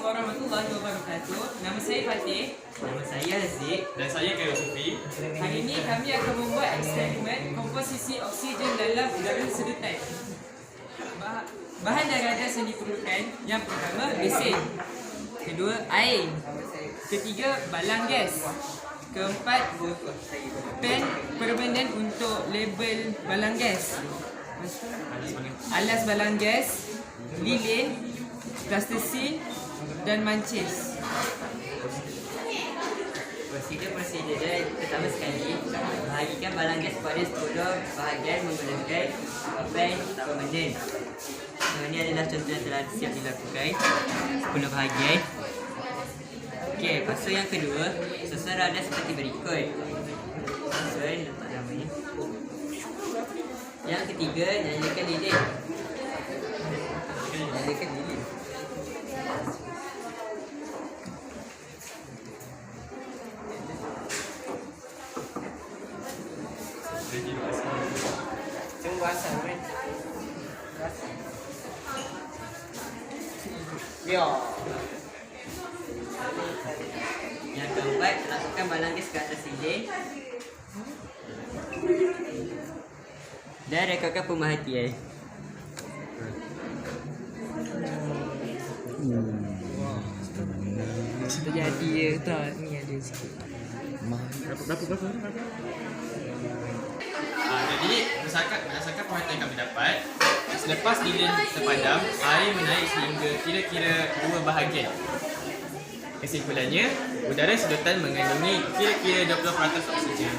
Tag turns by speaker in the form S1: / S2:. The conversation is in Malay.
S1: warahmatullahi wabarakatuh. Nama saya Fatih.
S2: Nama saya Haziq.
S3: Dan saya Khairul Sufi.
S1: Hari ini kami akan membuat eksperimen komposisi oksigen dalam udara sedotan. Bahan dan radas yang diperlukan, yang pertama besen, kedua air, ketiga balang gas, keempat pen permanen untuk label balang gas, alas balang gas, lilin, plastisin dan mancis.
S2: Prosedur dia pertama sekali, bahagikan balang gas pada 10 bahagian menggunakan pen permanen. Ini adalah contoh yang telah siap dilakukan, 10 bahagian. Okey, pasu yang kedua, susun radas seperti berikut. Susun, letak nama ni. Yang ketiga, nyalakan lilin. Nyalakan lilin.
S1: Tunggu asal kan. Ya.
S2: Yang keempat, lakukan balang gas ke atas lilin dan rekodkan pemerhatian.
S1: Terjadi je tak, ni ada sikit.
S3: Berapa? Jadi berdasarkan perhatian kami dapat, selepas lilin terpadam, air menaik sehingga kira-kira 2 bahagian. Kesimpulannya, udara sedotan mengandungi kira-kira 20% oksigen.